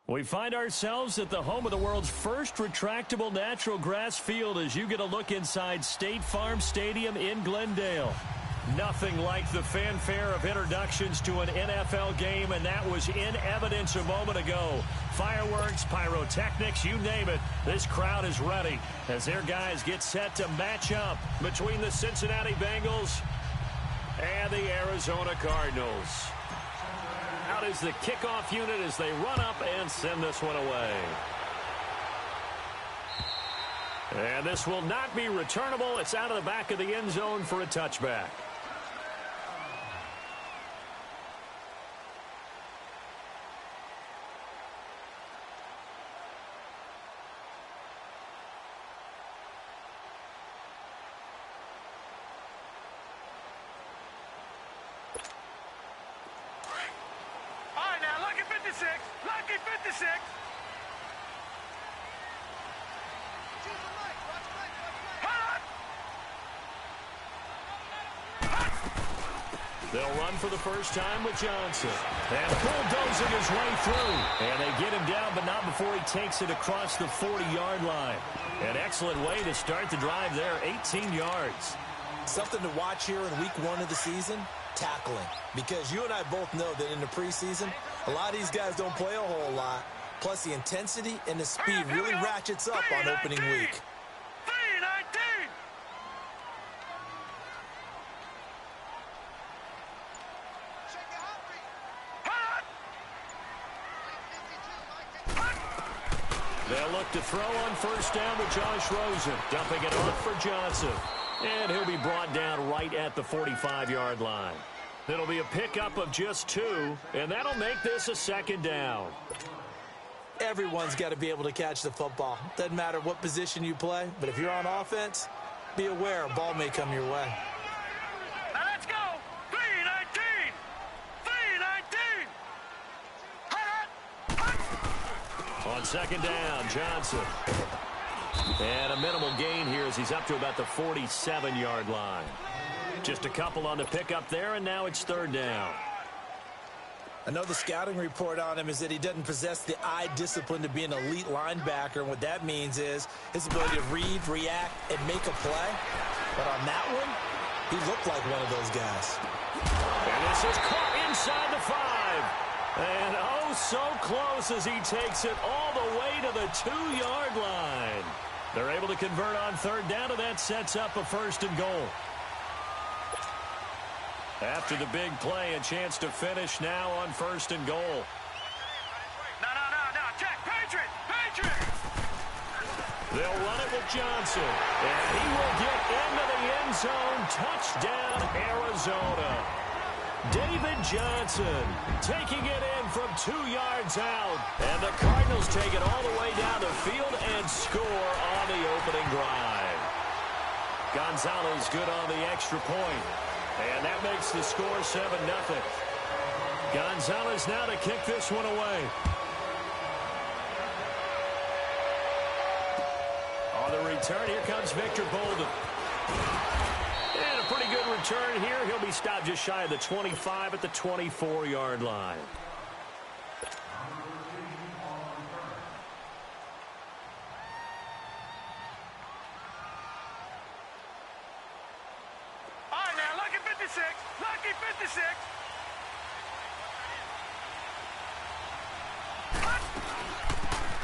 We find ourselves at the home of the world's first retractable natural grass field as you get a look inside State Farm Stadium in Glendale. Nothing like the fanfare of introductions to an NFL game, and that was in evidence a moment ago. Fireworks, pyrotechnics, you name it. This crowd is ready as their guys get set to match up between the Cincinnati Bengals and the Arizona Cardinals. Out is the kickoff unit as they run up and send this one away. And this will not be returnable. It's out of the back of the end zone for a touchback. Lucky 56. They'll run for the first time with Johnson. And bulldozing his way through. And they get him down, but not before he takes it across the 40-yard line. An excellent way to start the drive there, 18 yards. Something to watch here in week 1 of the season, tackling. Because you and I both know that in the preseason, a lot of these guys don't play a whole lot. Plus, the intensity and the speed really ratchets up on opening week. They'll look to throw on first down with Josh Rosen. Dumping it off for Johnson. And he'll be brought down right at the 45-yard line. It'll be a pickup of just 2, and that'll make this a second down. Everyone's got to be able to catch the football. Doesn't matter what position you play, but if you're on offense, be aware a ball may come your way. Now let's go. 3-19. 3-19. On second down, Johnson. And a minimal gain here as he's up to about the 47-yard line. Just a couple on the pickup there, and now it's third down. I know the scouting report on him is that he doesn't possess the eye discipline to be an elite linebacker, and what that means is his ability to read, react, and make a play. But on that one, he looked like one of those guys. And this is caught inside the 5. And oh, so close as he takes it all the way to the 2-yard line. They're able to convert on third down, and that sets up a first and goal. After the big play, a chance to finish now on first and goal. No. Check. Patriot. They'll run it with Johnson. And he will get into the end zone. Touchdown, Arizona. David Johnson taking it in from 2 yards out. And the Cardinals take it all the way down the field and score on the opening drive. Gonzalez good on the extra point. And that makes the score 7-0. Gonzalez now to kick this one away. On the return, here comes Victor Bolden. And a pretty good return here. He'll be stopped just shy of the 25 at the 24-yard line. Lucky 56.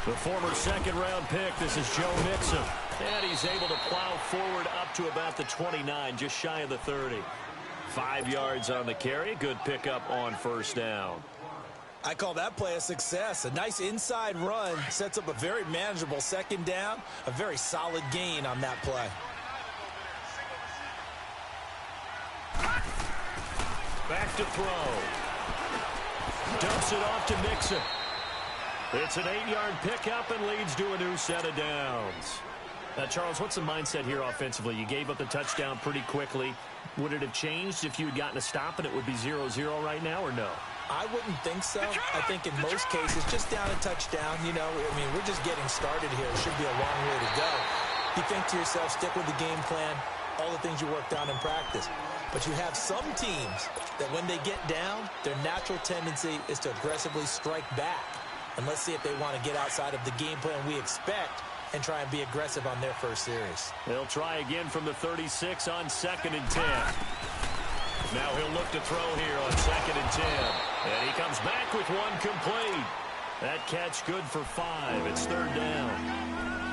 The former second-round pick, this is Joe Mixon. And he's able to plow forward up to about the 29, just shy of the 30. 5 yards on the carry. Good pickup on first down. I call that play a success. A nice inside run sets up a very manageable second down. A very solid gain on that play. Back to throw. Dumps it off to Mixon. It's an 8-yard pickup and leads to a new set of downs. Now, Charles, what's the mindset here offensively? You gave up the touchdown pretty quickly. Would it have changed if you had gotten a stop and it would be 0-0 right now, or no? I wouldn't think so. I think in most cases, just down a touchdown, you know, I mean, we're just getting started here. It should be a long way to go. You think to yourself, stick with the game plan, all the things you worked on in practice. But you have some teams that when they get down, their natural tendency is to aggressively strike back. And let's see if they want to get outside of the game plan we expect and try and be aggressive on their first series. They'll try again from the 36 on 2nd and 10. Now he'll look to throw here on 2nd and 10. And he comes back with one complete. That catch good for 5. It's 3rd down.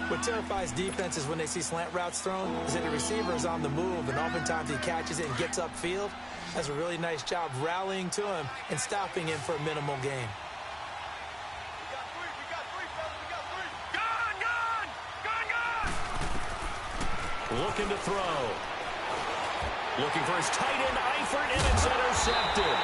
What terrifies defenses when they see slant routes thrown is that the receiver is on the move, and oftentimes he catches it and gets upfield. Does a really nice job rallying to him and stopping him for a minimal gain. Looking to throw. Looking for his tight end, Eifert, and it's intercepted.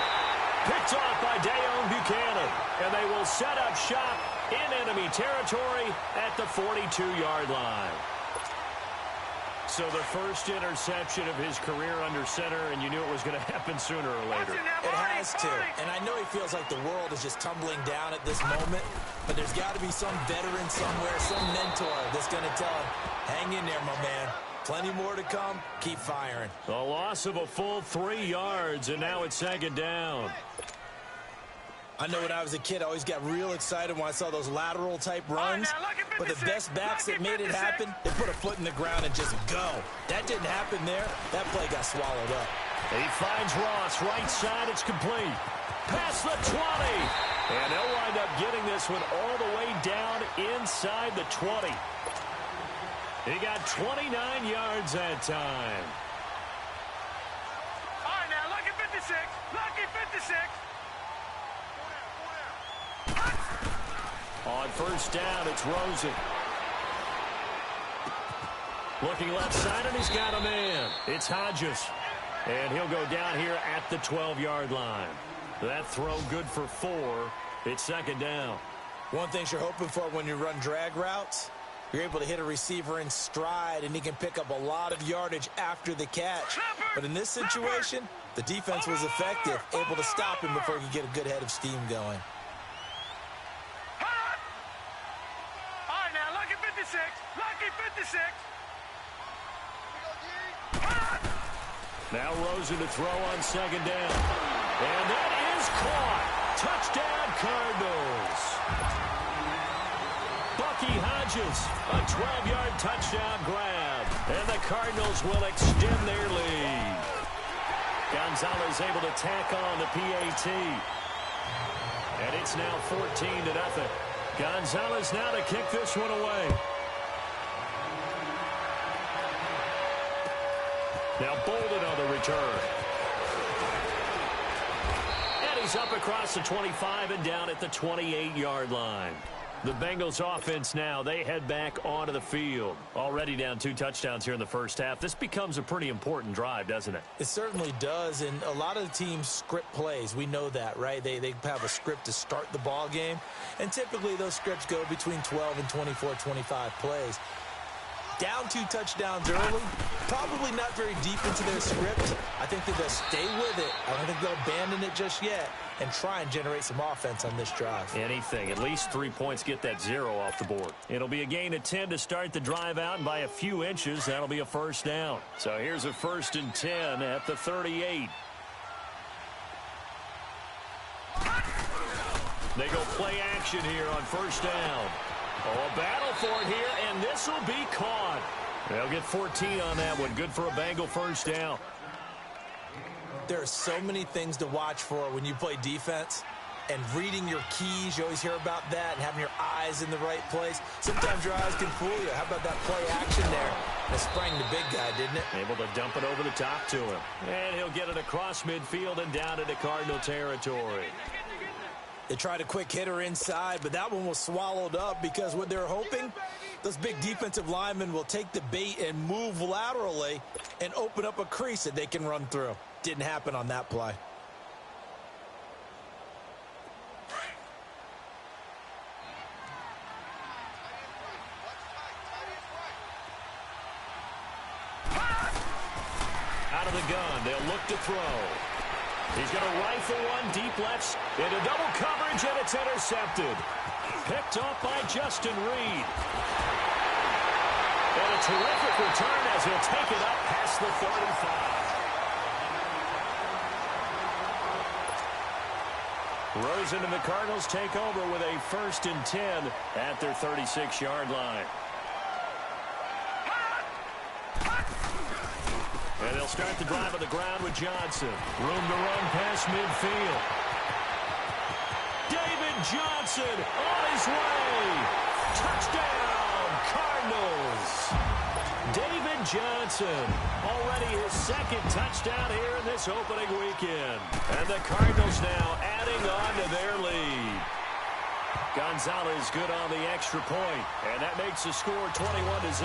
Picked off by Dayon Buchanan. And they will set up shop in enemy territory at the 42-yard line. So the first interception of his career under center, and you knew it was going to happen sooner or later. It has to. And I know he feels like the world is just tumbling down at this moment, but there's got to be some veteran somewhere, some mentor that's going to tell him, hang in there, my man. Plenty more to come. Keep firing. A loss of a full 3 yards, and now it's 2nd down. I know when I was a kid, I always got real excited when I saw those lateral-type runs. But the best backs that made it happen, they put a foot in the ground and just go. That didn't happen there. That play got swallowed up. He finds Ross. Right side, it's complete. Past the 20. And they'll wind up getting this one all the way down inside the 20. He got 29 yards that time. All right, now, lucky 56. Lucky 56. On 1st down, it's Rosen. Looking left side, and he's got a man. It's Hodges. And he'll go down here at the 12-yard line. That throw good for 4. It's 2nd down. One thing you're hoping for when you run drag routes, you're able to hit a receiver in stride, and he can pick up a lot of yardage after the catch. But in this situation, the defense was effective, able to stop him before he could get a good head of steam going. All right, now, lucky 56. Lucky 56. Now Rosen to throw on 2nd down. And that is caught. Touchdown, Cardinals. Bucky Hodges, a 12-yard touchdown grab. And the Cardinals will extend their lead. Gonzalez able to tack on the PAT. And it's now 14-0. Gonzalez now to kick this one away. Now Bolden on the return. And he's up across the 25 and down at the 28-yard line. The Bengals offense now, they head back onto the field. Already down 2 touchdowns here in the first half. This becomes a pretty important drive, doesn't it? It certainly does, and a lot of the teams script plays. We know that, right? They have a script to start the ball game, and typically those scripts go between 12 and 24, 25 plays. Down 2 touchdowns early, probably not very deep into their script. I think that they'll stay with it. I don't think they'll abandon it just yet and try and generate some offense on this drive. Anything. At least 3 points, get that 0 off the board. It'll be a gain of 10 to start the drive out, and by a few inches, that'll be a 1st down. So here's a 1st and 10 at the 38. They go play action here on 1st down. Oh, a battle for it here, and this will be caught. They'll get 14 on that one. Good for a Bengal 1st down. There are so many things to watch for when you play defense. And reading your keys, you always hear about that, and having your eyes in the right place. Sometimes your eyes can fool you. How about that play action there? And it sprang the big guy, didn't it? Able to dump it over the top to him. And he'll get it across midfield and down into Cardinal territory. They tried a quick hitter inside, but that one was swallowed up because what they're hoping, those big defensive linemen will take the bait and move laterally and open up a crease that they can run through. Didn't happen on that play. Out of the gun, they'll look to throw. He's going to rifle one deep left into double coverage, and it's intercepted. Picked off by Justin Reed. And a terrific return as he'll take it up past the 35. Rosen and the Cardinals take over with a 1st and 10 at their 36-yard line. And they'll start the drive on the ground with Johnson. Room to run past midfield. David Johnson on his way. Touchdown, Cardinals. David Johnson, already his 2nd touchdown here in this opening weekend. And the Cardinals now adding on to their lead. Gonzalez good on the extra point, and that makes the score 21-0.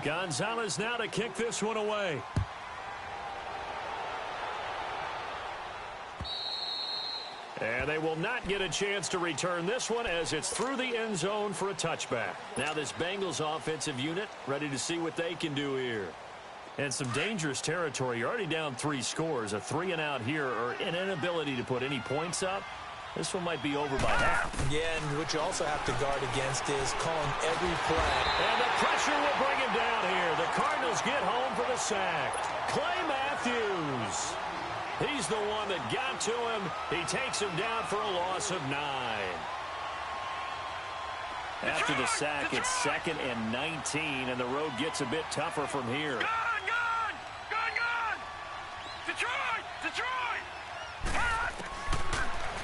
Gonzalez now to kick this one away. And they will not get a chance to return this one as it's through the end zone for a touchback. Now this Bengals offensive unit ready to see what they can do here. And some dangerous territory. You're already down 3 scores. A 3-and-out here or an inability to put any points up. This one might be over by half. Yeah, and what you also have to guard against is calling every play. And the pressure will bring him down here. The Cardinals get home for the sack. Clay Matthews. He's the one that got to him. He takes him down for a loss of 9. After the sack, it's 2nd and 19, and the road gets a bit tougher from here. Gone! Detroit!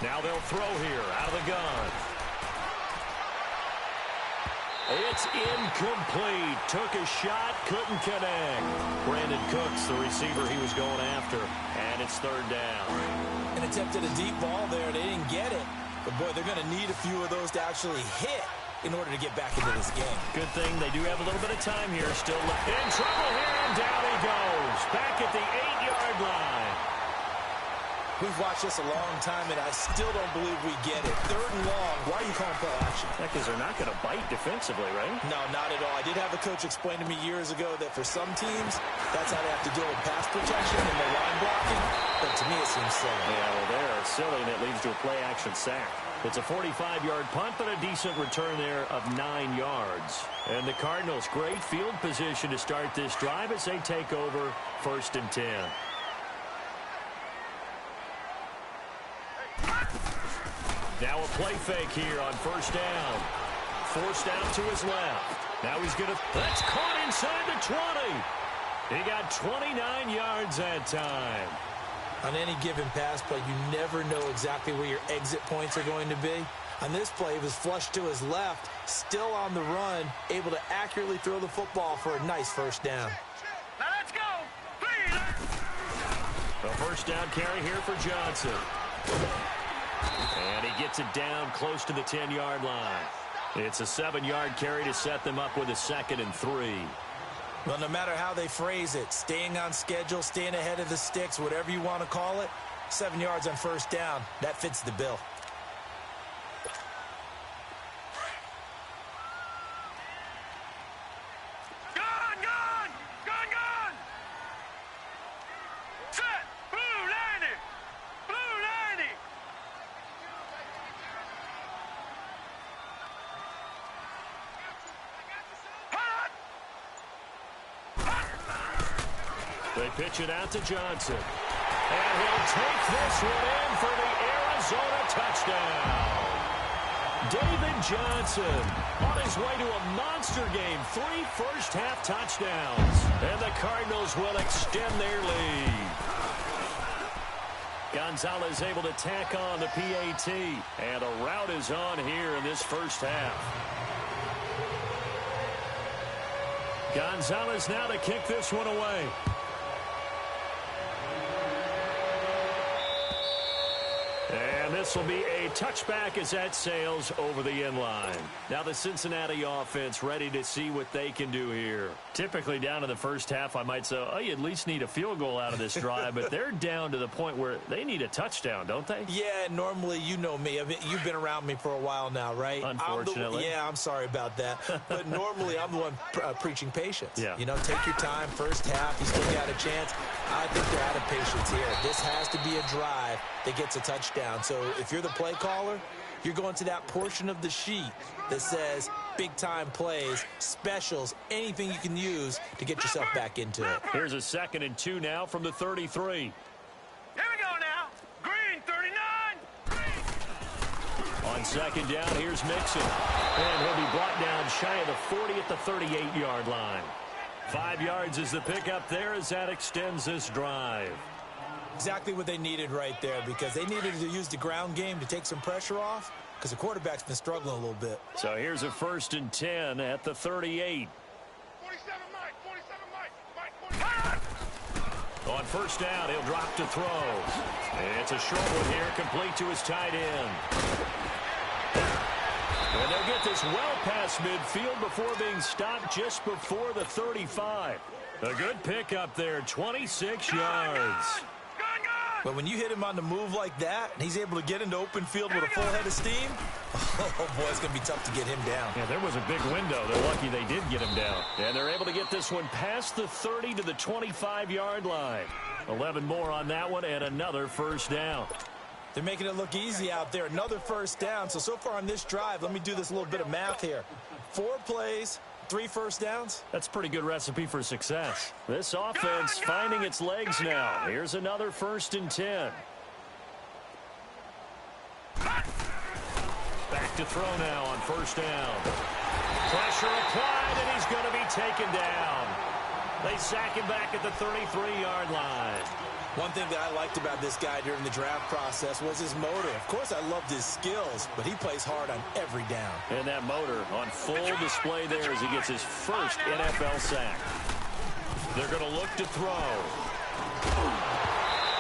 Now they'll throw here out of the gun. It's incomplete. Took a shot, couldn't connect. Brandon Cooks, the receiver he was going after, and it's 3rd down. And attempted a deep ball there. They didn't get it. But, boy, they're going to need a few of those to actually hit in order to get back into this game. Good thing they do have a little bit of time here. Still in trouble here, and down he goes. Back at the 8-yard line. We've watched this a long time, and I still don't believe we get it. 3rd and long. Why are you calling play action? Because they're not going to bite defensively, right? No, not at all. I did have a coach explain to me years ago that for some teams, that's how they have to deal with pass protection and the line blocking. But to me, it seems silly. Yeah, well, they're silly, and it leads to a play-action sack. It's a 45-yard punt, but a decent return there of 9 yards. And the Cardinals, great field position to start this drive as they take over 1st and 10. Now a play fake here on 1st down. Forced out to his left. Now he's going to... That's caught inside the 20. He got 29 yards that time. On any given pass play, you never know exactly where your exit points are going to be. On this play, he was flushed to his left, still on the run, able to accurately throw the football for a nice 1st down. Now let's go, please. A 1st down carry here for Johnson. And he gets it down close to the 10-yard line. It's a 7-yard carry to set them up with a 2nd and 3. Well, no matter how they phrase it, staying on schedule, staying ahead of the sticks, whatever you want to call it, 7 yards on 1st down, that fits the bill. They pitch it out to Johnson. And he'll take this one in for the Arizona touchdown. David Johnson on his way to a monster game. 3 first-half touchdowns. And the Cardinals will extend their lead. Gonzalez able to tack on the PAT. And a rout is on here in this 1st half. Gonzalez now to kick this one away. And this will be a touchback as that sails over the end line. Now the Cincinnati offense ready to see what they can do here. Typically down to the 1st half, I might say, oh, you at least need a field goal out of this drive. But they're down to the point where they need a touchdown, don't they? Yeah, normally you know me. I mean, you've been around me for a while now, right? Unfortunately. I'm sorry about that. But normally I'm the one preaching patience. Yeah. You know, take your time. 1st half, you still got a chance. I think they're out of patience here. This has to be a drive that gets a touchdown. So if you're the play caller, you're going to that portion of the sheet that says big-time plays, specials, anything you can use to get yourself back into it. Here's a 2nd and 2 now from the 33. Here we go now. Green, 39. On 2nd down, here's Mixon. And he'll be brought down shy of the 40 at the 38-yard line. 5 yards is the pickup there as that extends this drive. Exactly what they needed right there, because they needed to use the ground game to take some pressure off, because the quarterback's been struggling a little bit. So here's a 1st and 10 at the 38. 47 Mike, 47 Mike, 47. On 1st down, he'll drop to throw. It's a short one here, complete to his tight end. And they'll get this well past midfield before being stopped just before the 35. A good pickup there, 26 yards. But when you hit him on the move like that, and he's able to get into open field with a full head of steam, oh boy, it's going to be tough to get him down. Yeah, there was a big window. They're lucky they did get him down. And they're able to get this one past the 30 to the 25-yard line. 11 more on that one and another 1st down. They're making it look easy out there. Another 1st down. So far on this drive, let me do this little bit of math here. 4 plays, 3 1st downs. That's a pretty good recipe for success. This offense finding its legs now. Here's another 1st and 10. Back to throw now on 1st down. Pressure applied, and he's going to be taken down. They sack him back at the 33-yard line. One thing that I liked about this guy during the draft process was his motor. Of course, I loved his skills, but he plays hard on every down. And that motor on full display there as he gets his first NFL sack. They're going to look to throw.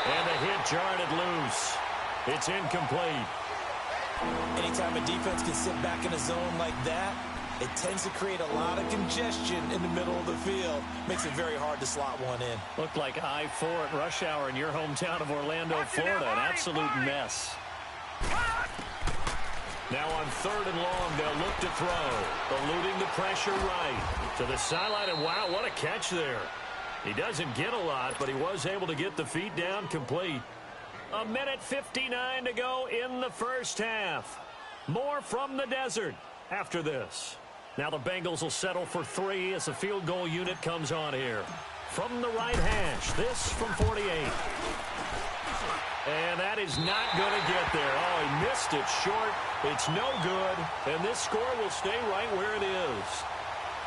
And the hit jarred it loose. It's incomplete. Anytime a defense can sit back in a zone like that, it tends to create a lot of congestion in the middle of the field. Makes it very hard to slot one in. Looked like I-4 at rush hour in your hometown of Orlando, Florida. An absolute mess. Now on 3rd and long, they'll look to throw. Eluding the pressure right to the sideline. And wow, what a catch there. He doesn't get a lot, but he was able to get the feet down complete. 1:59 to go in the 1st half. More from the desert after this. Now the Bengals will settle for 3 as the field goal unit comes on here. From the right hash, this from 48. And that is not going to get there. Oh, he missed it short. It's no good. And this score will stay right where it is.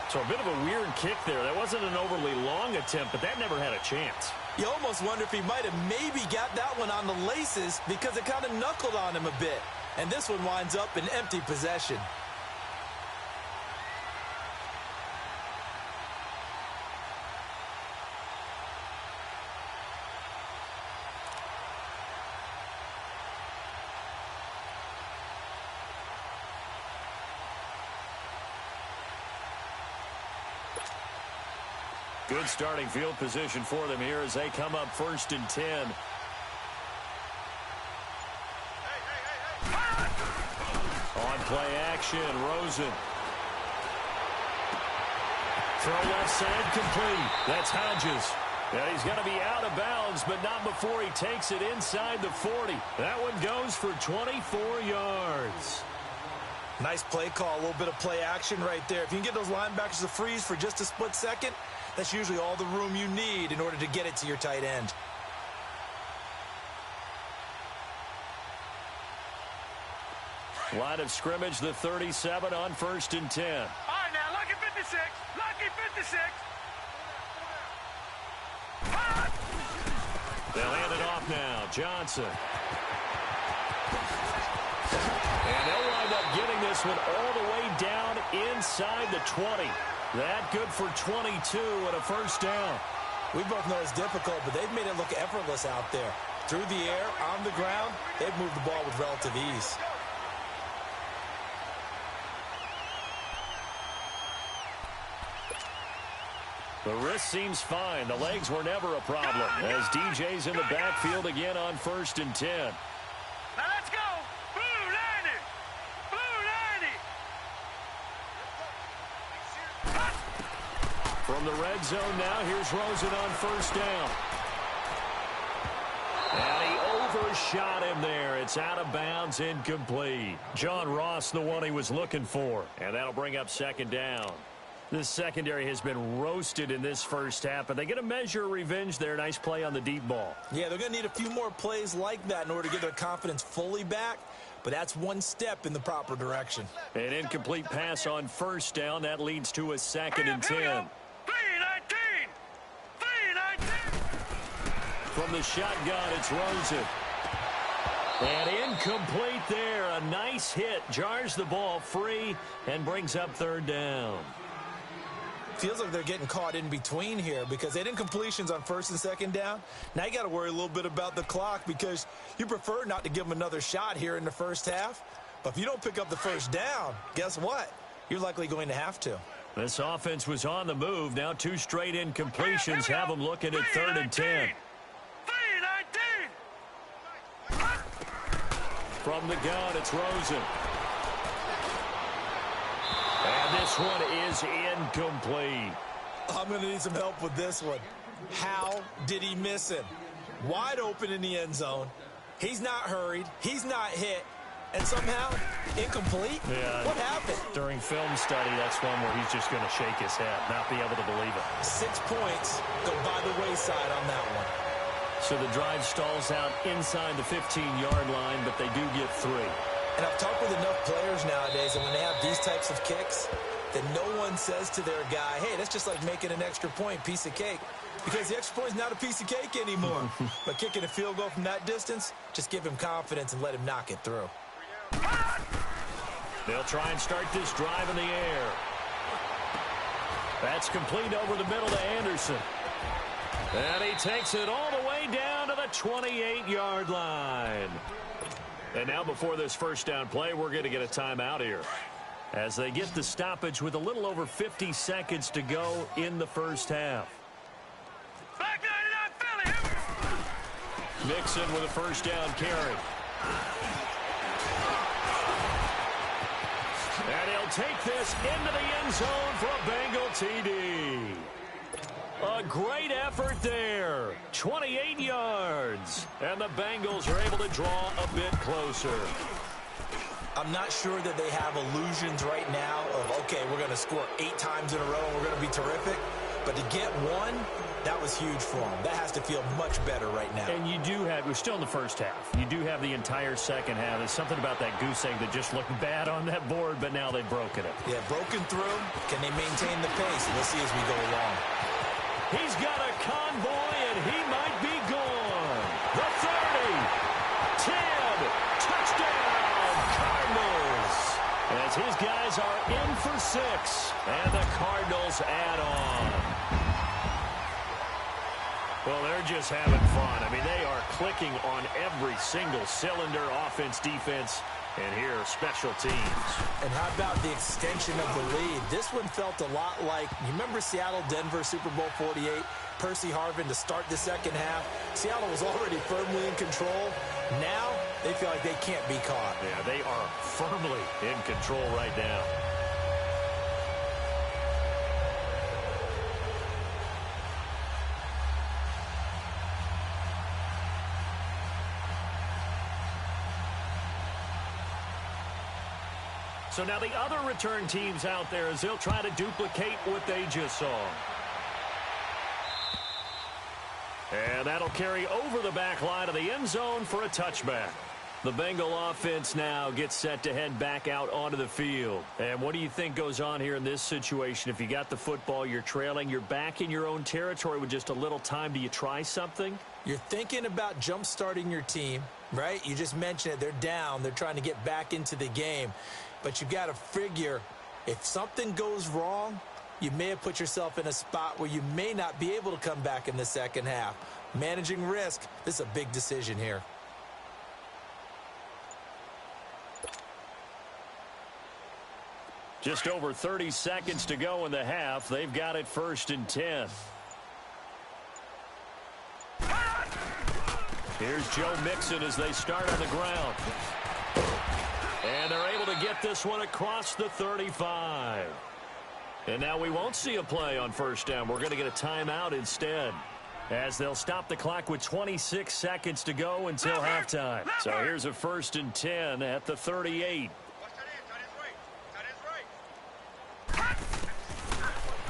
So a bit of a weird kick there. That wasn't an overly long attempt, but that never had a chance. You almost wonder if he might have maybe got that one on the laces because it kind of knuckled on him a bit. And this one winds up in empty possession. Good starting field position for them here as they come up 1st and 10. On play action, Rosen. Throw left side complete. That's Hodges. And he's going to be out of bounds, but not before he takes it inside the 40. That one goes for 24 yards. Nice play call, a little bit of play action right there. If you can get those linebackers to freeze for just a split second, that's usually all the room you need in order to get it to your tight end. Line of scrimmage, the 37 on 1st and 10. All right, now, lucky 56. Lucky 56. They'll hand it off now. Johnson. And they'll wind up getting this one all the way down inside the 20. That good for 22 and a 1st down. We both know it's difficult, but they've made it look effortless out there. Through the air, on the ground, they've moved the ball with relative ease. The wrist seems fine. The legs were never a problem as DJ's in the backfield again on 1st and 10. Now let's go. Blue 90. Blue 90. From the red zone now, here's Rosen on 1st down. And he first shot in there. It's out of bounds, incomplete. John Ross, the one he was looking for. And that'll bring up second down. This secondary has been roasted in this first half, but they get a measure of revenge there. Nice play on the deep ball. Yeah, they're going to need a few more plays like that in order to get their confidence fully back, but that's one step in the proper direction. An incomplete pass on first down. That leads to a 2nd and 10. 3-19. From the shotgun, it's Rosen. And incomplete there. A nice hit. Jars the ball free and brings up third down. Feels like they're getting caught in between here because they didn't completions on first and second down. Now you got to worry a little bit about the clock because you prefer not to give them another shot here in the first half. But if you don't pick up the first down, guess what? You're likely going to have to. This offense was on the move. Now 2 straight incompletions have them looking at 3rd and 10. 3-19. From the gun, it's Rosen. And this one is incomplete. I'm going to need some help with this one. How did he miss him? Wide open in the end zone. He's not hurried. He's not hit. And somehow, incomplete? Yeah. What happened? During film study, that's one where he's just going to shake his head, not be able to believe it. 6 points go by the wayside on that one. So the drive stalls out inside the 15-yard line, but they do get 3. And I've talked with enough players nowadays, and when they have these types of kicks, that no one says to their guy, hey, that's just like making an extra point, piece of cake. Because the extra point is not a piece of cake anymore. But kicking a field goal from that distance, just give him confidence and let him knock it through. They'll try and start this drive in the air. That's complete over the middle to Anderson. And he takes it all the way down to the 28-yard line. And now before this first down play, we're going to get a timeout here as they get the stoppage with a little over 50 seconds to go in the first half. Back 99 Philly. Mixon with a first down carry. And he'll take this into the end zone for a Bengal TD. A great effort there. 28 yards. And the Bengals are able to draw a bit closer. I'm not sure that they have illusions right now of, okay, we're going to score 8 times in a row and we're going to be terrific. But to get one, that was huge for them. That has to feel much better right now. And you do have, we're still in the first half. You do have the entire second half. There's something about that goose egg that just looked bad on that board, but now they've broken it. Yeah, broken through. Can they maintain the pace? We'll see as we go along. He's got a convoy, and he might be gone. The 30, 10, touchdown, Cardinals. As his guys are in for 6, and the Cardinals add on. Well, they're just having fun. I mean, they are clicking on every single cylinder, offense, defense, and here, special teams. And how about the extension of the lead? This one felt a lot like, you remember Seattle-Denver Super Bowl 48? Percy Harvin to start the second half. Seattle was already firmly in control. Now, they feel like they can't be caught. Yeah, they are firmly in control right now. So now the other return teams out there as they'll try to duplicate what they just saw. And that'll carry over the back line of the end zone for a touchback. The Bengal offense now gets set to head back out onto the field. And what do you think goes on here in this situation? If you got the football, you're trailing, you're back in your own territory with just a little time. Do you try something? You're thinking about jump-starting your team, right? You just mentioned it. They're down. They're trying to get back into the game. But you got to figure, if something goes wrong, you may have put yourself in a spot where you may not be able to come back in the second half. Managing risk, this is a big decision here. Just over 30 seconds to go in the half. They've got it 1st and 10. Here's Joe Mixon as they start on the ground. And they're able to get this one across the 35. And now we won't see a play on first down. We're going to get a timeout instead. as they'll stop the clock with 26 seconds to go until halftime. So here's a 1st and 10 at the 38.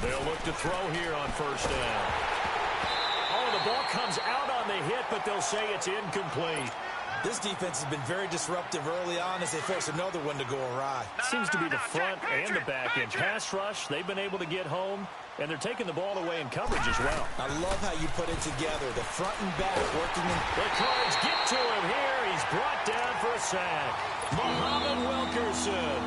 They'll look to throw here on 1st down. Oh, the ball comes out on the hit, but they'll say it's incomplete. This defense has been very disruptive early on as they force another one to go awry. Seems to be the front and the back end. Pass rush, they've been able to get home, and they're taking the ball away in coverage as well. I love how you put it together. The front and back working in. The Cards get to him here. He's brought down for a sack. Muhammad Wilkerson.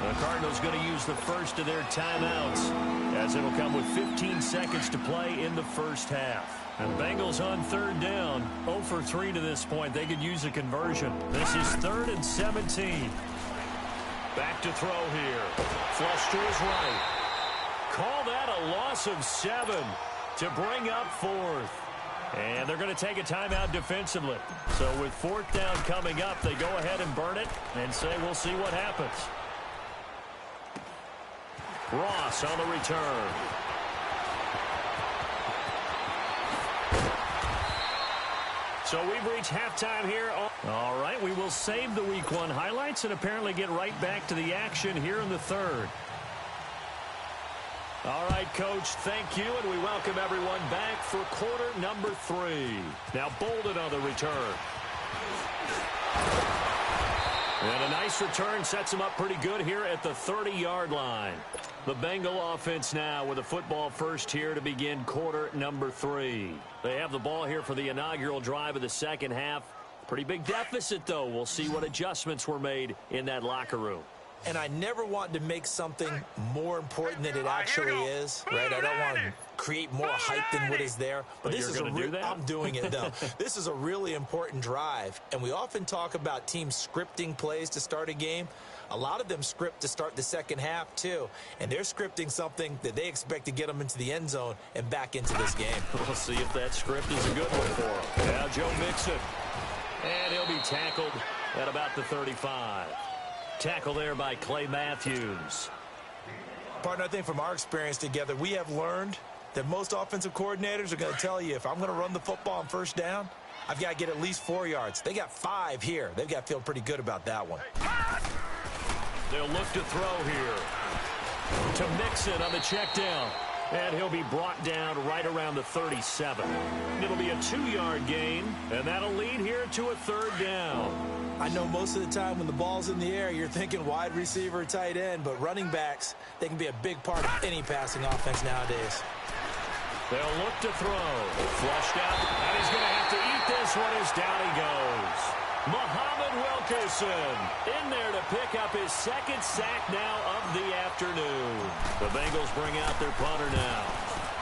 The Cardinals going to use the first of their timeouts, as it'll come with 15 seconds to play in the first half. And Bengals on 3rd down, 0 for 3 to this point. They could use a conversion. This is 3rd and 17. Back to throw here. Flush to his right. Call that a loss of 7 to bring up 4th. And they're going to take a timeout defensively. So with 4th down coming up, they go ahead and burn it and say we'll see what happens. Ross on the return. So we've reached halftime here. All right, we will save the Week 1 highlights and apparently get right back to the action here in the 3rd. All right, Coach, thank you, and we welcome everyone back for quarter number 3. Now Bolden on the return. And a nice return sets him up pretty good here at the 30-yard line. The Bengal offense now with a football first here to begin quarter number 3. They have the ball here for the inaugural drive of the second half. Pretty big deficit, though. We'll see what adjustments were made in that locker room. And I never want to make something more important than it actually is, right? I don't want to create more hype than what is there. But this is I'm doing it, though. This is a really important drive. And we often talk about teams scripting plays to start a game. A lot of them script to start the second half, too. And they're scripting something that they expect to get them into the end zone and back into this game. We'll see if that script is a good one for them. Now Joe Mixon. And he'll be tackled at about the 35. Tackle there by Clay Matthews. Partner, I think from our experience together, we have learned that most offensive coordinators are going to tell you, if I'm going to run the football on 1st down, I've got to get at least 4 yards. They got 5 here. They've got to feel pretty good about that one. They'll look to throw here to Mixon on the check down. And he'll be brought down right around the 37. It'll be a 2-yard gain, and that'll lead here to a 3rd down. I know most of the time when the ball's in the air, you're thinking wide receiver, tight end, but running backs, they can be a big part of any passing offense nowadays. They'll look to throw. Flushed out, and he's going to have to eat this one as down he goes. Muhammad Wilkerson in there to pick up his 2nd sack now of the afternoon. The Bengals bring out their punter now.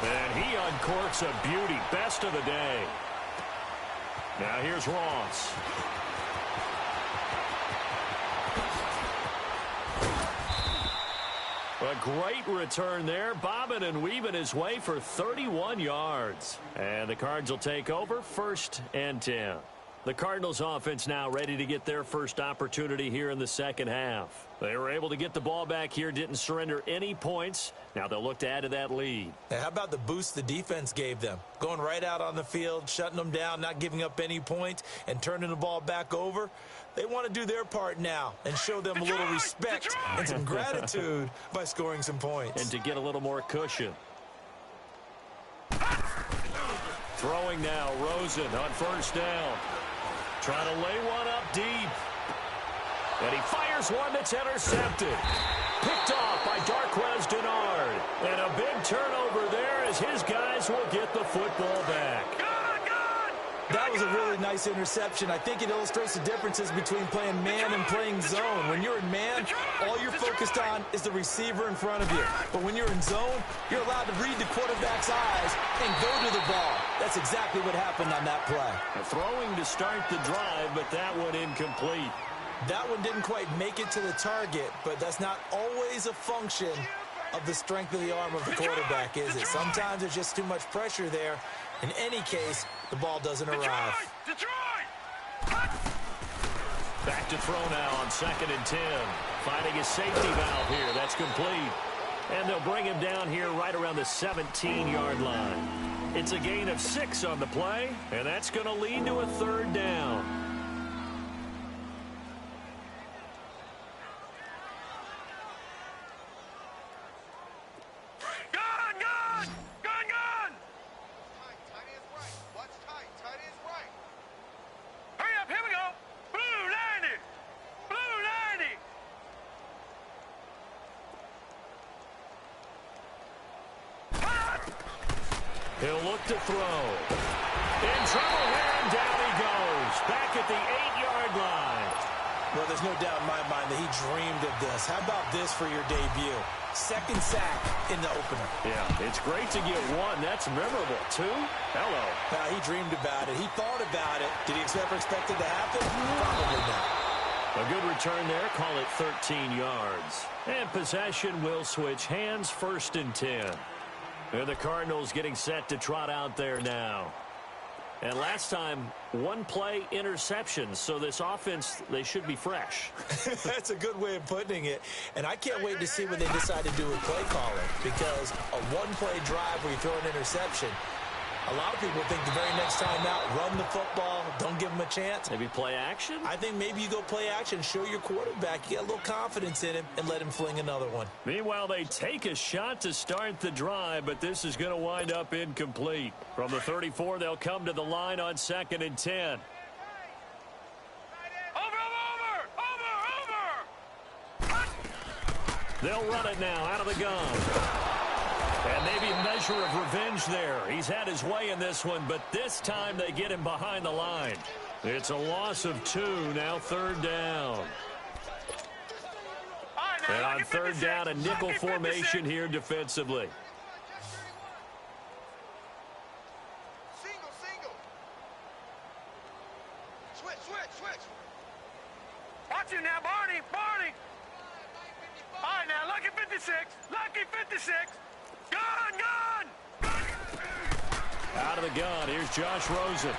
And he uncorks a beauty. Best of the day. Now here's Ross. A great return there, bobbing and weaving his way for 31 yards. And the Cards will take over 1st and 10. The Cardinals offense now ready to get their first opportunity here in the second half. They were able to get the ball back here, didn't surrender any points. Now they'll look to add to that lead. Now, how about the boost the defense gave them? Going right out on the field, shutting them down, not giving up any points, and turning the ball back over. They want to do their part now and show them a little respect and some gratitude by scoring some points. And to get a little more cushion. Throwing now, Rosen on 1st down. Trying to lay one up deep. And he fires one that's intercepted. Picked off by Darquez Denard. And a big turnover there as his guys will get the football back. That was a really nice interception. I think it illustrates the differences between playing man and playing zone. When you're in man, all you're focused on is the receiver in front of you. But when you're in zone, you're allowed to read the quarterback's eyes and go to the ball. That's exactly what happened on that play. Throwing to start the drive, but that one incomplete. That one didn't quite make it to the target, but that's not always a function of the strength of the arm of the quarterback, is it? Sometimes there's just too much pressure there. In any case, the ball doesn't arrive. Back to throw now on 2nd and 10. Finding his safety valve here. That's complete. And they'll bring him down here right around the 17-yard line. It's a gain of 6 on the play, and that's going to lead to a 3rd down. He'll look to throw. In trouble here, and down he goes. Back at the 8-yard line. Well, there's no doubt in my mind that he dreamed of this. How about this for your debut? 2nd sack in the opener. Yeah, it's great to get 1. That's memorable. 2? Hello. He dreamed about it. He thought about it. Did he ever expect it to happen? Probably not. A good return there. Call it 13 yards. And possession will switch hands. 1st and 10. And the Cardinals getting set to trot out there now. And last time, 1-play interception. So this offense, they should be fresh. That's a good way of putting it. And I can't wait to see what they decide to do with play calling. Because a 1-play drive where you throw an interception, a lot of people think the very next time out, run the football, don't give them a chance. Maybe play action? I think maybe you go play action, show your quarterback, you get a little confidence in him, and let him fling another one. Meanwhile, they take a shot to start the drive, but this is going to wind up incomplete. From the 34, they'll come to the line on 2nd and 10. Over! They'll run it now out of the gun. And maybe a measure of revenge there. He's had his way in this one, but this time they get him behind the line. It's a loss of 2, now 3rd down. And on 3rd down, a nickel formation here defensively. Single. Switch. Watch you now, Barney. All right, now, lucky 56. Gun! Out of the gun, here's Josh Rosen.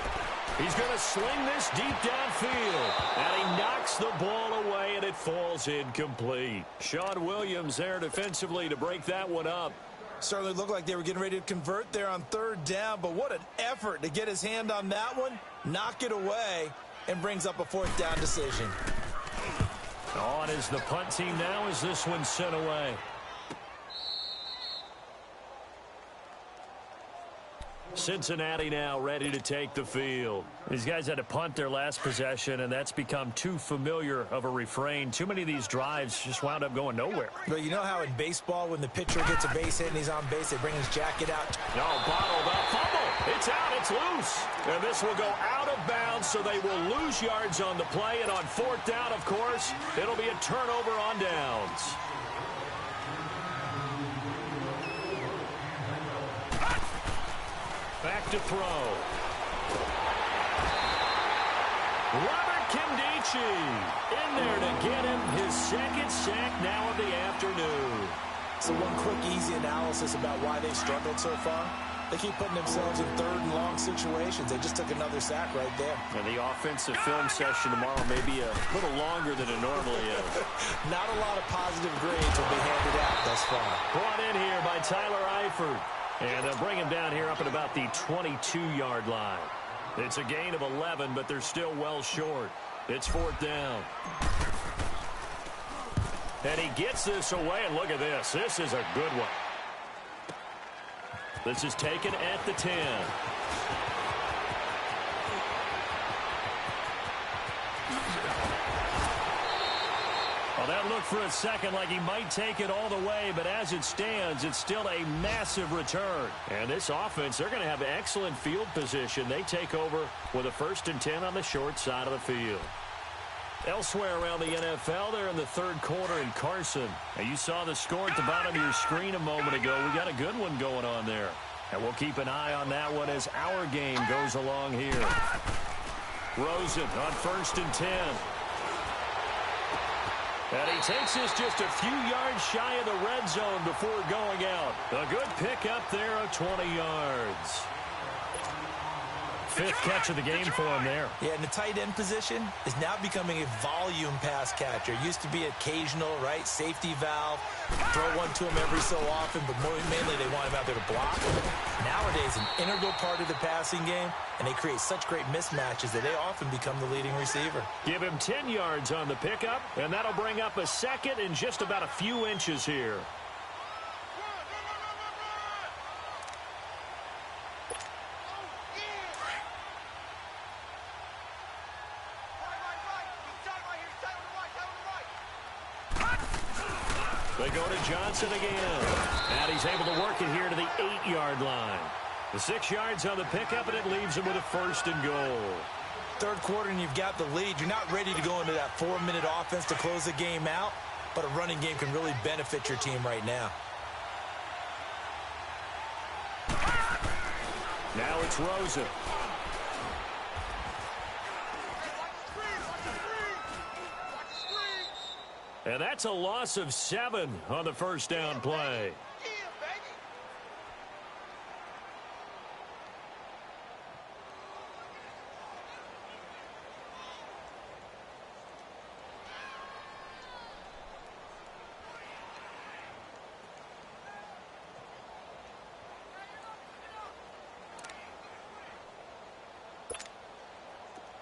He's going to sling this deep downfield. And he knocks the ball away, and it falls incomplete. Sean Williams there defensively to break that one up. Certainly looked like they were getting ready to convert there on 3rd down, but what an effort to get his hand on that one, knock it away, and brings up a 4th down decision. On is the punt team now as this one's sent away. Cincinnati now ready to take the field. These guys had to punt their last possession, and that's become too familiar of a refrain. Too many of these drives just wound up going nowhere. But you know how in baseball, when the pitcher gets a base hit and he's on base, they bring his jacket out? No, bottled up. Fumble. It's out. It's loose. And this will go out of bounds, so they will lose yards on the play. And on 4th down, of course, it'll be a turnover on downs. Back to throw. Robert Kimdichie in there to get him his 2nd sack now of the afternoon. So one quick, easy analysis about why they struggled so far. They keep putting themselves in 3rd and long situations. They just took another sack right there. And the offensive film session tomorrow may be a little longer than it normally is. Not a lot of positive grades will be handed out thus far. Brought in here by Tyler Eifert. And they'll bring him down here up at about the 22-yard line. It's a gain of 11, but they're still well short. It's 4th down. And he gets this away, and look at this. This is a good one. This is taken at the 10. Well, that looked for a second like he might take it all the way, but as it stands, it's still a massive return. And this offense, they're going to have excellent field position. They take over with a 1st and 10 on the short side of the field. Elsewhere around the NFL, they're in the 3rd quarter in Carson. And you saw the score at the bottom of your screen a moment ago. We got a good one going on there. And we'll keep an eye on that one as our game goes along here. Rosen on 1st and 10. And he takes this just a few yards shy of the red zone before going out. A good pickup there of 20 yards. fifth catch of the game for him there. Yeah, and the tight end position is now becoming a volume pass catcher. Used to be occasional, right? Safety valve. Throw one to him every so often, but mainly they want him out there to block. Nowadays, an integral part of the passing game, and they create such great mismatches that they often become the leading receiver. Give him 10 yards on the pickup, and that'll bring up a second in just about a few inches here. They go to Johnson again. And he's able to work it here to the 8-yard line. The 6 yards on the pickup, and it leaves him with a first and goal. Third quarter, and you've got the lead. You're not ready to go into that 4-minute offense to close the game out, but a running game can really benefit your team right now. Now it's Rosa. And that's a loss of 7 on the first down play.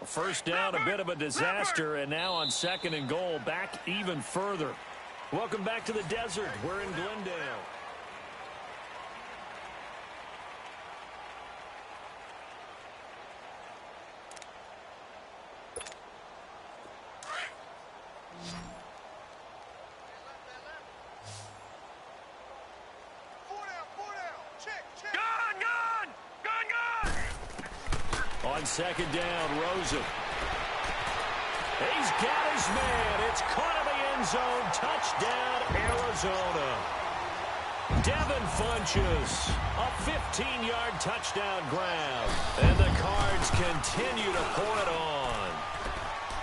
First down, a bit of a disaster, and now on second and goal, back even further. Welcome back to the desert. We're in Glendale. On second down, Rosa. He's got his man. It's caught in the end zone. Touchdown, Arizona. Devin Funchess, a 15-yard touchdown grab. And the Cards continue to pour it on.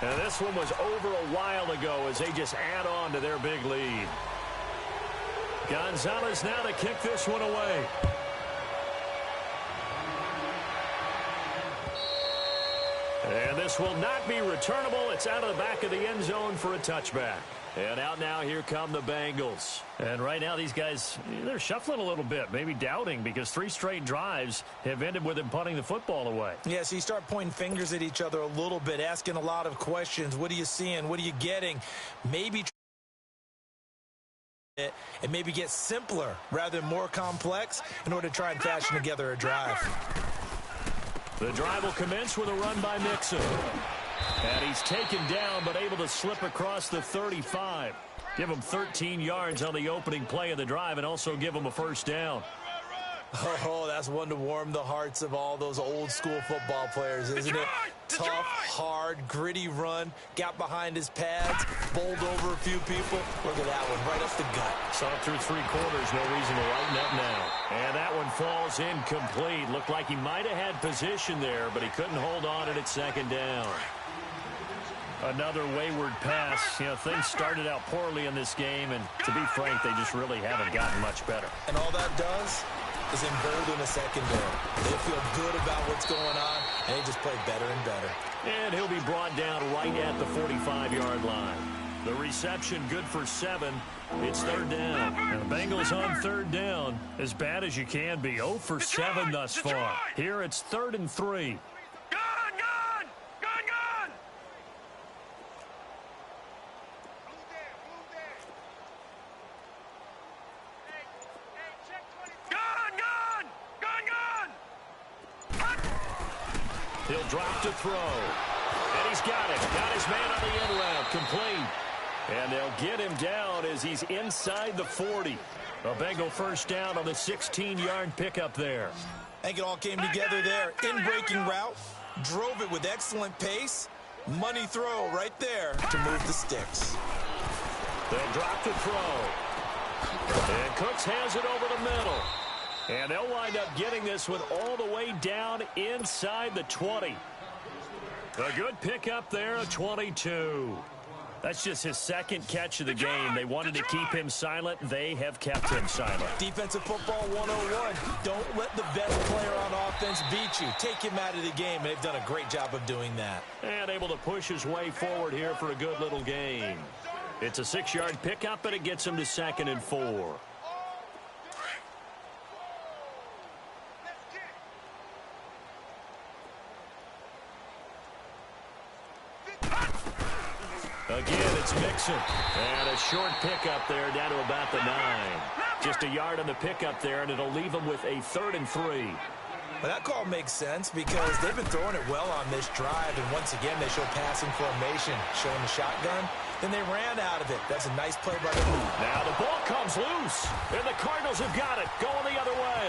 And this one was over a while ago as they just add on to their big lead. Gonzalez now to kick this one away. And this will not be returnable. It's out of the back of the end zone for a touchback. And out now, here come the Bengals. And right now, these guys, they're shuffling a little bit, maybe doubting, because 3 straight drives have ended with them punting the football away. Yeah, so you start pointing fingers at each other a little bit, asking a lot of questions. What are you seeing? What are you getting? Maybe and maybe get simpler rather than more complex in order to try and fashion together a drive. The drive will commence with a run by Mixon. And he's taken down but able to slip across the 35. Give him 13 yards on the opening play of the drive and also give him a first down. Oh, that's one to warm the hearts of all those old school football players, isn't it? Tough, hard, gritty run. Got behind his pads, bowled over a few people. Look at that one, right up the gut. Saw it through 3 quarters, no reason to lighten up now. And that one falls incomplete. Looked like he might have had position there, but he couldn't hold on at second down. Another wayward pass. You know, things started out poorly in this game, and to be frank, they just really haven't gotten much better. And all that does is embolden the secondary. They feel good about what's going on, and they just play better and better. And he'll be brought down right at the 45-yard line. The reception good for 7. It's third down. And the Bengals on third down, as bad as you can be. 0 for 7 thus far. Here it's 3rd and 3. He'll drop to throw. And he's got it. Got his man on the end route. Complete. And they'll get him down as he's inside the 40. A Bengal first down on the 16-yard pickup there. I think it all came together there. In-breaking route. Drove it with excellent pace. Money throw right there to move the sticks. They'll drop to throw. And Cooks has it over the middle. And they'll wind up getting this one all the way down inside the 20. A good pickup there, a 22. That's just his second catch of the game. They wanted to keep him silent. They have kept him silent. Defensive football 101. Don't let the best player on offense defense beat you, take him out of the game, and they've done a great job of doing that. And able to push his way forward here for a good little gain. It's a 6-yard pickup, and it gets him to 2nd and 4. Again, it's Mixon. And a short pickup there down to about the 9. Just a yard on the pickup there, and it'll leave him with a 3rd and 3. Well, that call makes sense because they've been throwing it well on this drive, and once again, they show passing formation, showing the shotgun. Then they ran out of it. That's a nice play by them. Now the ball comes loose, and the Cardinals have got it, going the other way.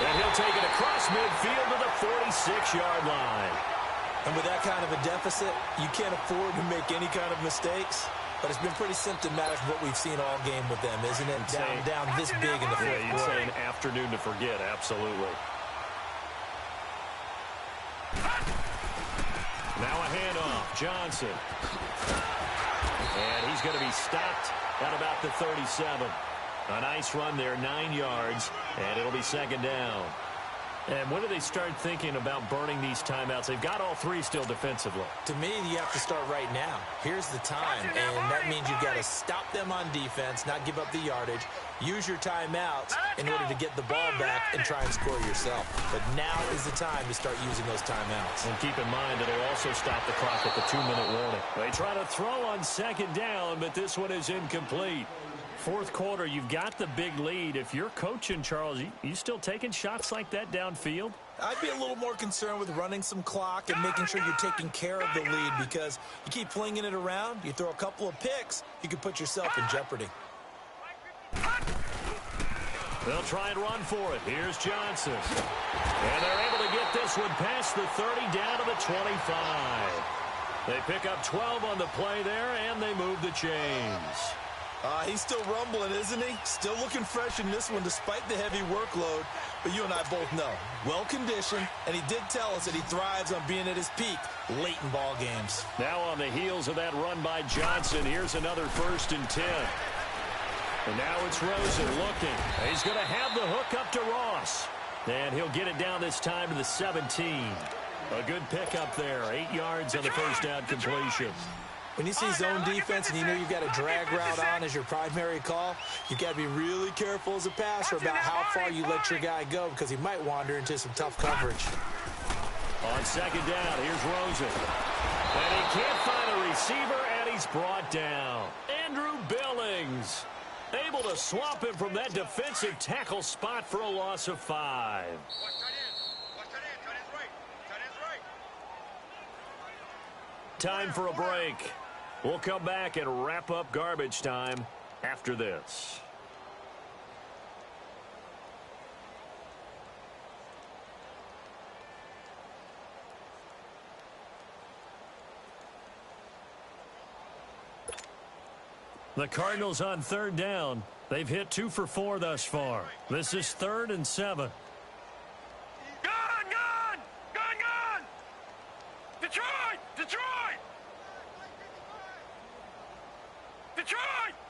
And he'll take it across midfield to the 46-yard line. And with that kind of a deficit, you can't afford to make any kind of mistakes. But it's been pretty symptomatic of what we've seen all game with them, isn't it? Down this big in the fourth quarter. You'd say an afternoon to forget, absolutely. Now a handoff, Johnson. And he's going to be stopped at about the 37. A nice run there, 9 yards, and it'll be 2nd down. And when do they start thinking about burning these timeouts? They've got all 3 still defensively. To me, you have to start right now. Here's the time, and that means you've got to stop them on defense, not give up the yardage, use your timeouts in order to get the ball back and try and score yourself. But now is the time to start using those timeouts. And keep in mind that it'll also stop the clock at the 2-minute warning. They try to throw on 2nd down, but this one is incomplete. Fourth quarter, you've got the big lead. If you're coaching, Charles, you still taking shots like that downfield? I'd be a little more concerned with running some clock and making sure you're taking care of the lead because you keep flinging it around, you throw a couple of picks, you can put yourself in jeopardy. They'll try and run for it. Here's Johnson. And they're able to get this one past the 30 down to the 25. They pick up 12 on the play there, and they move the chains. He's still rumbling, isn't he? Still looking fresh in this one despite the heavy workload. But you and I both know, well-conditioned, and he did tell us that he thrives on being at his peak late in ball games. Now on the heels of that run by Johnson, here's another 1st and 10. And now it's Rosen looking. He's going to have the hook up to Ross. And he'll get it down this time to the 17. A good pickup there, 8 yards on the first down completion. When you see zone defense and you know you've got a drag route on as your primary call, you've got to be really careful as a passer about how far you let your guy go because he might wander into some tough coverage. On 2nd down, here's Rosen. And he can't find a receiver, and he's brought down. Andrew Billings able to swap him from that defensive tackle spot for a loss of 5. Time for a break. We'll come back and wrap up garbage time after this. The Cardinals on 3rd down. They've hit 2 for 4 thus far. This is 3rd and 7. Gone!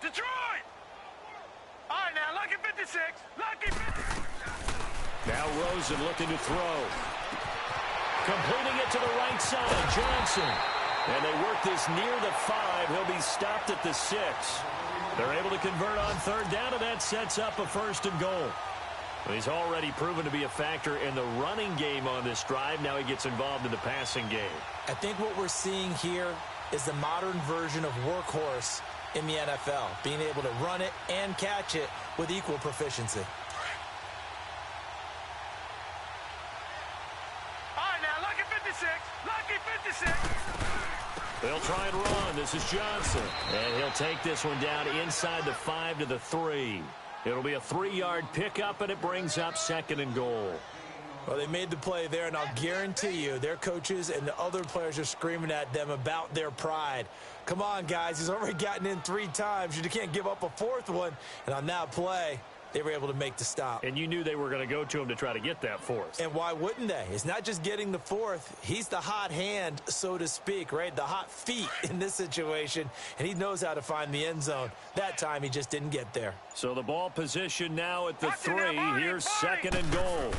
Detroit! All right, now, lucky 56. Lucky 56. Now Rosen looking to throw. Completing it to the right side, Johnson. And they work this near the 5. He'll be stopped at the 6. They're able to convert on 3rd down, and that sets up a 1st and goal. He's already proven to be a factor in the running game on this drive. Now he gets involved in the passing game. I think what we're seeing here is the modern version of workhorse in the NFL, being able to run it and catch it with equal proficiency. All right, now, lucky 56. Lucky 56. They'll try and run. This is Johnson. And he'll take this one down inside the 5 to the 3. It'll be a 3-yard pickup, and it brings up 2nd and goal. Well, they made the play there, and I'll guarantee you their coaches and the other players are screaming at them about their pride. Come on, guys. He's already gotten in 3 times. You can't give up a 4th one. And on that play, they were able to make the stop. And you knew they were going to go to him to try to get that fourth. And why wouldn't they? It's not just getting the fourth. He's the hot hand, so to speak, right? The hot feet in this situation, and he knows how to find the end zone. That time, he just didn't get there. So the ball position now at the 3. Here's 2nd and goal.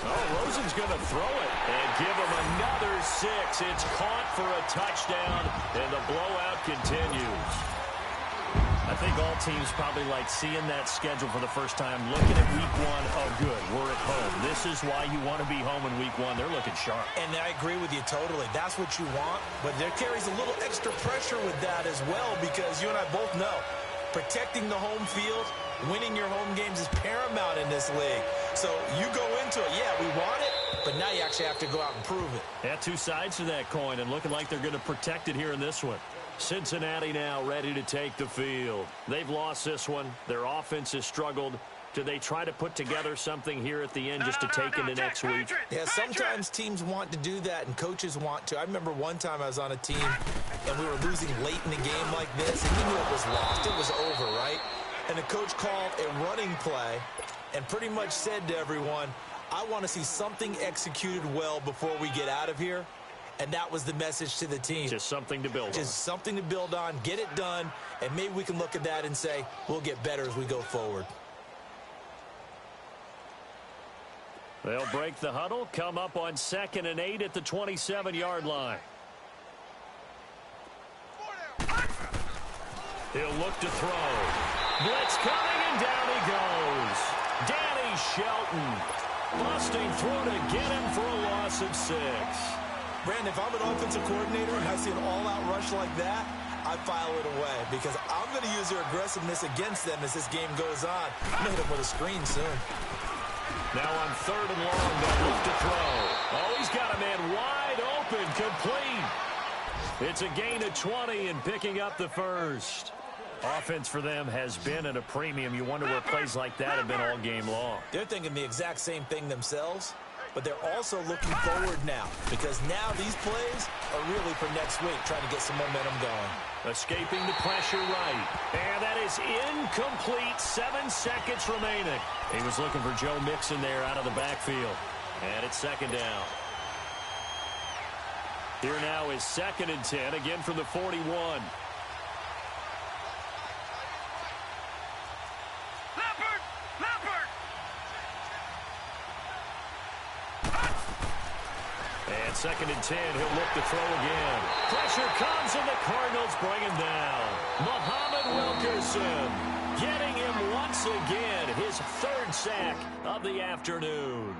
Oh, Rosen's going to throw it and give him another 6. It's caught for a touchdown, and the blowout continues. I think all teams probably like seeing that schedule for the first time, looking at week 1. Oh, good, we're at home. This is why you want to be home in week 1. They're looking sharp. And I agree with you totally. That's what you want, but there carries a little extra pressure with that as well, because you and I both know protecting the home field, winning your home games is paramount in this league. So you go into it, yeah, we want it, but now you actually have to go out and prove it. Yeah, two sides to that coin, and looking like they're going to protect it here in this one. Cincinnati now ready to take the field. They've lost this one. Their offense has struggled. Do they try to put together something here at the end just to take into next week? Yeah, sometimes teams want to do that and coaches want to. I remember one time I was on a team and we were losing late in the game like this, and you knew it was lost. It was over, right? And the coach called a running play and pretty much said to everyone, I want to see something executed well before we get out of here. And that was the message to the team. Just something to build on. Just something to build on, get it done, and maybe we can look at that and say, we'll get better as we go forward. They'll break the huddle, come up on 2nd and 8 at the 27-yard line. He'll look to throw. Blitz coming, and down he goes. Danny Shelton busting through to get him for a loss of 6. Brandon, if I'm an offensive coordinator and I see an all-out rush like that, I file it away because I'm going to use their aggressiveness against them as this game goes on. I'm going to hit them with a screen soon. Now on 3rd and long, they'll look to throw. Oh, he's got a man wide open, complete. It's a gain of 20 and picking up the first. Offense for them has been at a premium. You wonder where plays like that have been all game long. They're thinking the exact same thing themselves, but they're also looking forward now because now these plays are really for next week, trying to get some momentum going. Escaping the pressure right. And that is incomplete. 7 seconds remaining. He was looking for Joe Mixon there out of the backfield. And it's 2nd down. Here now is 2nd and 10, again from the 41. And 2nd and 10, he'll look to throw again. Pressure comes, and the Cardinals bring him down. Muhammad Wilkerson getting him once again, his 3rd sack of the afternoon.